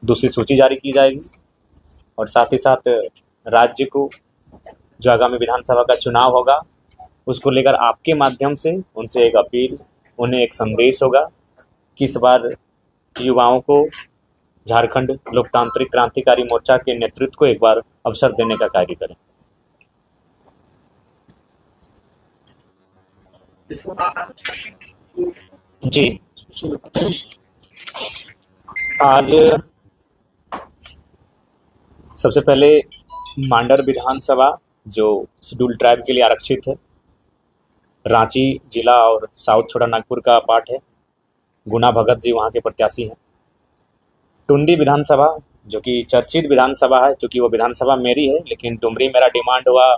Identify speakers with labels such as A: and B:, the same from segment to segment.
A: दूसरी सूची जारी की जाएगी और साथ ही साथ राज्य को जो आगामी विधानसभा का चुनाव होगा उसको लेकर आपके माध्यम से उनसे एक अपील, उन्हें एक संदेश होगा कि इस बार युवाओं को झारखंड लोकतांत्रिक क्रांतिकारी मोर्चा के नेतृत्व को एक बार अवसर देने का कार्य करें। जी, आज सबसे पहले मांडर विधानसभा जो शेड्यूल ट्राइब के लिए आरक्षित है, रांची जिला और साउथ छोटा नागपुर का पार्ट है। गुना भगत जी वहाँ के प्रत्याशी हैं। टुंडी विधानसभा जो कि चर्चित विधानसभा है, चूँकि वो विधानसभा मेरी है लेकिन डुमरी मेरा डिमांड हुआ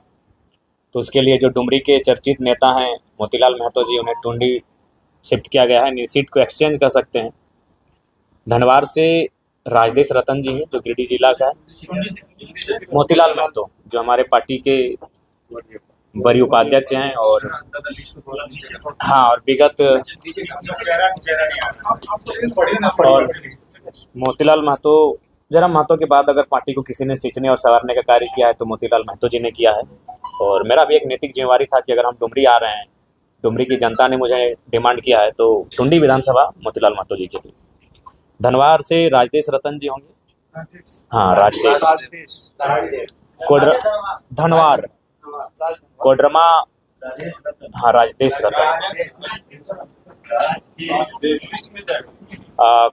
A: तो उसके लिए जो डुमरी के चर्चित नेता हैं मोतीलाल महतो जी, उन्हें टुंडी शिफ्ट किया गया है। सीट को एक्सचेंज कर सकते हैं। धनवार से राजदेश रतन जी हैं जो गिरिडीह जिला का है। मोतीलाल महतो जो हमारे पार्टी के बड़ी उपाध्यक्ष हैं और हाँ, और विगत और मोतीलाल महतो, जयराम महतो के बाद अगर पार्टी को किसी ने सींचने और संवारने का कार्य किया है तो मोतीलाल महतो जी ने किया है। और मेरा भी एक नैतिक जिम्मेवारी था कि अगर हम डुमरी आ रहे हैं, डुमरी की जनता ने मुझे डिमांड किया है, तो टुंडी विधानसभा मोतीलाल महतो जी के लिए। धनवार से राजदेश रतन जी होंगे। हाँ, राजदेश धनवार कोडरमा, हाँ राजदेश रतन।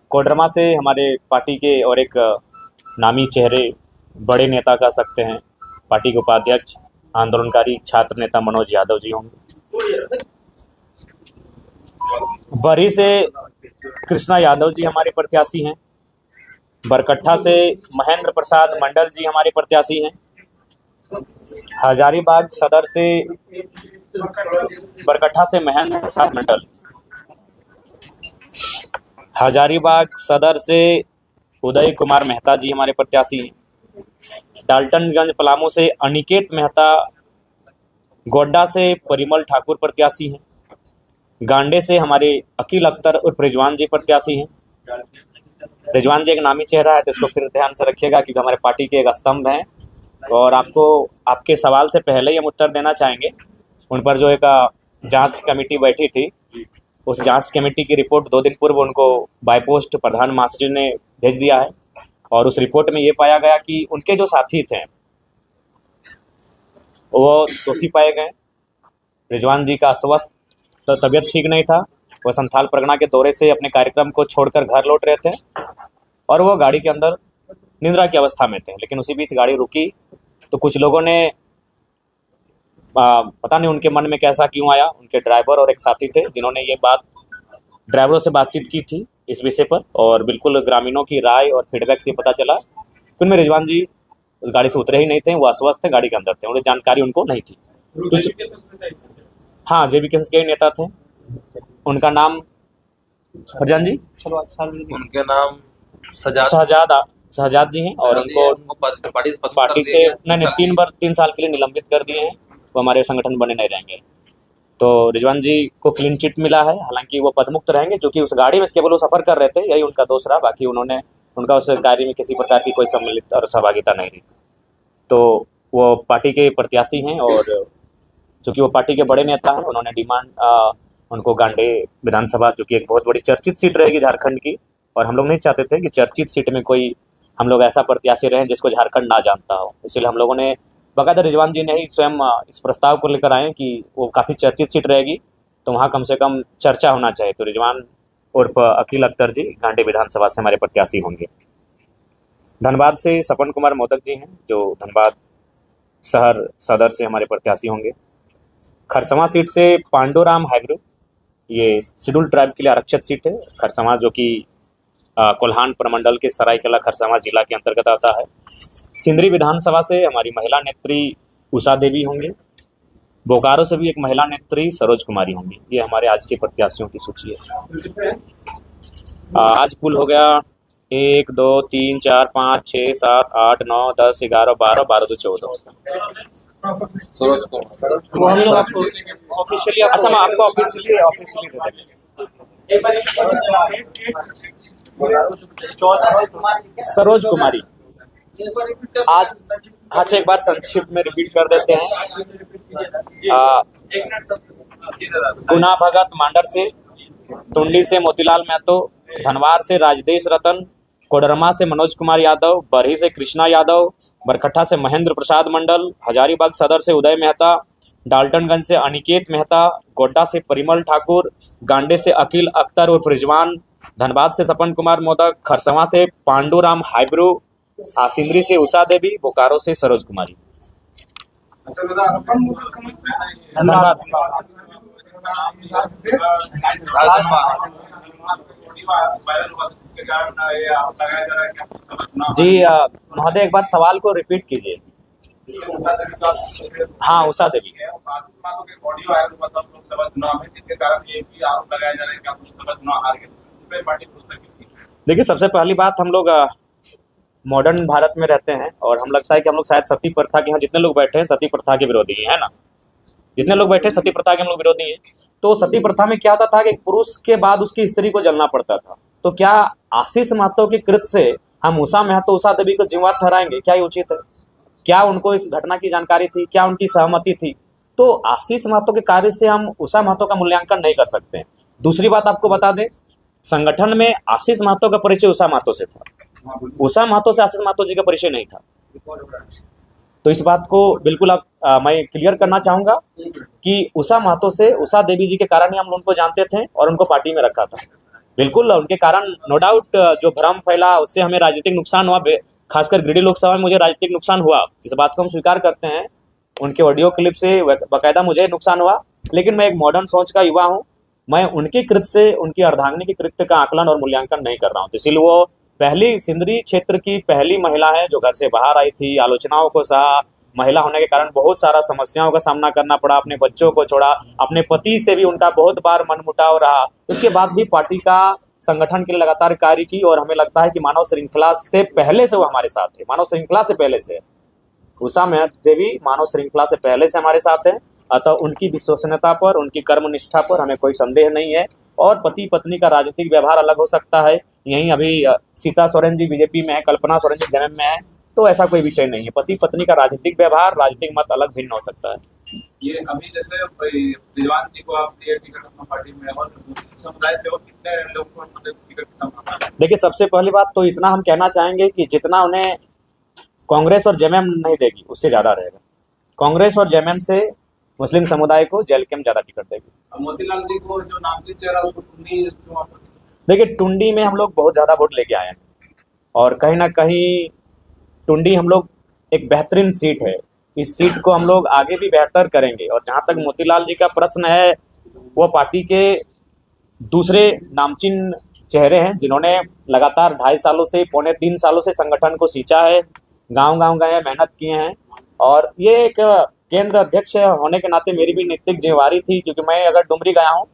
A: कोडरमा से हमारे पार्टी के और एक नामी चेहरे, बड़े नेता कह सकते हैं, पार्टी के उपाध्यक्ष आंदोलनकारी छात्र नेता मनोज यादव जी होंगे। बरी से कृष्णा यादव जी हमारे प्रत्याशी हैं। बरकट्ठा से महेंद्र प्रसाद मंडल जी हमारे प्रत्याशी हैं। हजारीबाग सदर से बरकट्ठा से महेंद्र प्रसाद मंडल, हजारीबाग सदर से उदय कुमार मेहता जी हमारे प्रत्याशी हैं। डाल्टनगंज पलामू से अनिकेत मेहता, गोड्डा से परिमल ठाकुर प्रत्याशी हैं। गांडे से हमारे अकील अख्तर उर्फ रिजवान जी प्रत्याशी हैं। रिजवान जी एक नामी चेहरा है तो इसको फिर ध्यान से रखिएगा क्योंकि हमारे पार्टी के एक स्तंभ हैं। और आपको आपके सवाल से पहले ही हम उत्तर देना चाहेंगे। उन पर जो एक जांच कमेटी बैठी थी, उस जांच कमेटी की रिपोर्ट 2 दिन पूर्व उनको बाय पोस्ट प्रधान महासचिव ने भेज दिया है और उस रिपोर्ट में ये पाया गया कि उनके जो साथी थे वो दोषी पाए गए। रिजवान जी का अस्वस्थ तो तबीयत ठीक नहीं था, वो संथाल परगना के दौरे से अपने कार्यक्रम को छोड़कर घर लौट रहे थे और वो गाड़ी के अंदर निद्रा की अवस्था में थे। लेकिन उसी बीच गाड़ी रुकी तो कुछ लोगों ने पता नहीं उनके मन में कैसा क्यों आया, उनके ड्राइवर और एक साथी थे जिन्होंने ये बात ड्राइवरों से बातचीत की थी इस विषय पर। और बिल्कुल ग्रामीणों की राय और फीडबैक से पता चला कि उनमें रिजवान जी उस गाड़ी से उतरे ही नहीं थे, वो अस्वस्थ थे, गाड़ी के अंदर थे, उन्हें जानकारी उनको नहीं थी। हाँ, JBKS के नेता थे। उनका नाम फरजान जी,
B: उनके नाम
A: शहजाद जी हैं और उनको पार्टी से नहीं 3 साल के लिए निलंबित कर दिए हैं। वो हमारे संगठन बने नहीं रहेंगे। तो रिजवान जी को क्लीन चिट मिला है, हालांकि वो पदमुक्त रहेंगे क्योंकि उस गाड़ी में केवल वो सफ़र कर रहे थे, यही उनका दोष रहा। बाकी उनका उस कार्य में किसी प्रकार की कोई सम्मिलित और सहभागिता नहीं रही। तो वो पार्टी के प्रत्याशी हैं और चूँकि वो पार्टी के बड़े नेता हैं, उन्होंने डिमांड उनको गांडे विधानसभा, चूँकि एक बहुत बड़ी चर्चित सीट रहेगी झारखंड की, और हम लोग नहीं चाहते थे कि चर्चित सीट में कोई हम लोग ऐसा प्रत्याशी रहें जिसको झारखंड ना जानता हो। इसलिए हम लोगों ने बाकायदा रिजवान जी ने ही स्वयं इस प्रस्ताव को लेकर आए कि वो काफ़ी चर्चित सीट रहेगी तो वहाँ कम से कम चर्चा होना चाहिए। तो रिजवान उर्फ अकील अख्तर जी गांडे विधानसभा से हमारे प्रत्याशी होंगे। धनबाद से सपन कुमार मोदक जी हैं जो धनबाद शहर सदर से हमारे प्रत्याशी होंगे। खरसवां सीट से पांडुराम हैगड़े, ये शेड्यूल ट्राइब के लिए आरक्षित सीट है। खरसवां जो कि कोल्हान प्रमंडल के सरायकेला खरसावां जिला के अंतर्गत आता है। सिंदरी विधानसभा से हमारी महिला नेत्री उषा देवी होंगी। बोकारो से भी एक महिला नेत्री सरोज कुमारी होंगी। ये हमारे आज के प्रत्याशियों की सूची है। आज कुल हो गया 1 2 3 4 5 6 7 8 9 10 11 12 12 2 14।
B: सरोज को
A: वो हम लोग आपको ऑफिशियली, अच्छा मैं आपको ऑफिशियली दे देंगे। सरोज कुमारी। आज अच्छा एक बार संक्षिप्त में रिपीट कर देते हैं। गुना भगत मांडर से, टुंडी से मोतीलाल महतो, धनवार से राजदेश रतन, कोडरमा से मनोज कुमार यादव, बरही से कृष्णा यादव, बरकट्ठा से महेंद्र प्रसाद मंडल, हजारीबाग सदर से उदय मेहता, डाल्टनगंज से अनिकेत मेहता, गोड्डा से परिमल ठाकुर, गांडे से अकील अख्तर उर्फ रिजवान, धनबाद से सपन कुमार मोदक, खरसवा से पांडुराम हाइब्रू, सिंदरी से उषा देवी, बोकारो से सरोज कुमारी। धन्यवाद। जी महोदय एक बार सवाल को रिपीट कीजिए। हाँ उषा देवी। देखिए सबसे पहली बात, हम लोग मॉडर्न भारत में रहते हैं और हम लगता है कि हम लोग शायद सती प्रथा के यहाँ जितने लोग बैठे हैं सती प्रथा के विरोधी है ना, जितने लोग बैठे सती प्रथा के हम लोग विरोधी हैं। तो सती प्रथा में क्या होता था कि पुरुष के बाद उसकी स्त्री को जलना पड़ता था। तो क्या आशीष महतो के कृत्य से हम उषा महतो उषा देवी को जिम्मेदार ठहराएंगे? क्या ये उचित है? क्या उनको इस घटना की जानकारी थी? क्या उनकी सहमति थी? तो आशीष महतो के कार्य से हम उषा महतो का मूल्यांकन नहीं कर सकते। दूसरी बात आपको बता दें, संगठन में आशीष महतो का परिचय उषा महतो से था, उषा महतो से आशीष महतो जी का परिचय नहीं था। तो इस बात को बिल्कुल मैं क्लियर करना चाहूंगा कि उषा महतो से उषा देवी जी के कारण ही हम उनको जानते थे और उनको पार्टी में रखा था। बिल्कुल उनके कारण नो डाउट जो भ्रम फैला उससे हमें राजनीतिक नुकसान हुआ, खासकर गिरिडीह लोकसभा में मुझे राजनीतिक नुकसान हुआ, इस बात को हम स्वीकार करते हैं। उनके ऑडियो क्लिप से बाकायदा मुझे नुकसान हुआ, लेकिन मैं एक मॉडर्न सोच का युवा हूँ। मैं उनके कृत्य से, उनकी अर्धांगिनी के कृत्य का आकलन और मूल्यांकन नहीं कर रहा हूँ। तो इसीलिए वो पहली सिंदरी क्षेत्र की पहली महिला है जो घर से बाहर आई थी, आलोचनाओं को सहा, महिला होने के कारण बहुत सारा समस्याओं का सामना करना पड़ा, अपने बच्चों को छोड़ा, अपने पति से भी उनका बहुत बार मनमुटाव रहा। उसके बाद भी पार्टी का संगठन के लिए लगातार कार्य की और हमें लगता है कि मानव श्रृंखला से पहले से वो हमारे साथ है, मानव श्रृंखला से पहले से। उषा देवी मानव श्रृंखला से पहले से हमारे साथ है, अतः उनकी विश्वसनीयता पर, उनकी कर्मनिष्ठा पर हमें कोई संदेह नहीं है। और पति पत्नी का राजनीतिक व्यवहार अलग हो सकता है, यहीं अभी सीता सोरेन जी बीजेपी में है, कल्पना सोरेन जी जेएमएम में है, तो ऐसा कोई विषय नहीं है। पति पत्नी का राजनीतिक व्यवहार, राजनीतिक मत अलग भिन्न हो सकता है।
B: ये अभी जैसे रिजवान जी को आप टिकट पार्टी में और समुदाय से और कितने लोग को टिकट संभालना है?
A: देखिए सबसे पहली बात तो इतना हम कहना चाहेंगे कि जितना उन्हें कांग्रेस और जेएमएम नहीं देगी उससे ज्यादा रहेगा। कांग्रेस और जेएमएम से मुस्लिम समुदाय को जेएलके में ज्यादा टिकट देगी।
B: मोतीलाल जी को जो नामचीन चेहरा उसको टुंडी,
A: देखिए टुंडी में हम लोग बहुत ज्यादा वोट लेके आए हैं और कहीं ना कहीं टुंडी हम लोग एक बेहतरीन सीट है, इस सीट को हम लोग आगे भी बेहतर करेंगे। और जहाँ तक मोतीलाल जी का प्रश्न है, वो पार्टी के दूसरे नामचीन चेहरे हैं जिन्होंने लगातार 2.5 सालों से, पौने 3 सालों से संगठन को सींचा है, गांव-गांव गए, मेहनत किए हैं। और ये एक केंद्र अध्यक्ष होने के नाते मेरी भी नैतिक जिम्मेवारी थी, क्योंकि मैं अगर डुमरी गया हूँ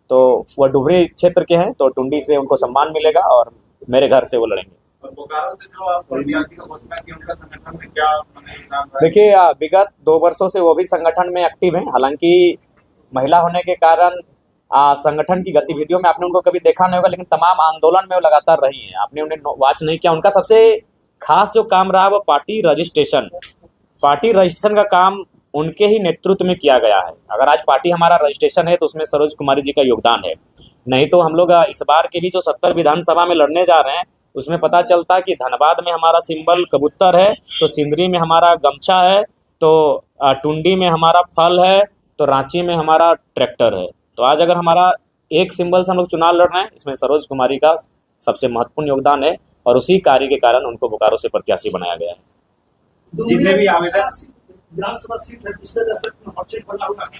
A: तो वह डुमरी क्षेत्र के हैं, तो टुंडी से उनको सम्मान मिलेगा और मेरे घर से वो लड़ेंगे।
B: बोकारो से जो आप प्रत्याशी का घोषणा की, उनका संगठन में क्या नाम है?
A: देखिए विगत 2 वर्षों से वो भी संगठन में एक्टिव हैं। हालांकि महिला होने के कारण संगठन की गतिविधियों में आपने उनको कभी देखा नहीं होगा, लेकिन तमाम आंदोलन में वो लगातार रही हैं। आपने उन्हें वॉच नहीं किया। उनका सबसे खास जो काम रहा वो पार्टी रजिस्ट्रेशन का काम उनके ही नेतृत्व में किया गया है। अगर आज पार्टी हमारा रजिस्ट्रेशन है तो उसमें सरोज कुमारी जी का योगदान है। नहीं तो हम लोग इस बार के भी जो 70 विधानसभा में लड़ने जा रहे हैं उसमें पता चलता कि धनबाद में हमारा सिंबल कबूतर है, तो सिंदरी में हमारा गमछा है, तो टुंडी में हमारा फल है, तो रांची में हमारा ट्रैक्टर है। तो आज अगर हमारा एक सिंबल से हम लोग चुनाव लड़ रहे हैं, इसमें सरोज कुमारी का सबसे महत्वपूर्ण योगदान है और उसी कार्य के कारण उनको बोकारो से प्रत्याशी बनाया गया है।
C: जितने भी आवेदन विधानसभा सीट है पिछले दशक में हॉट सीट बना हुआ है।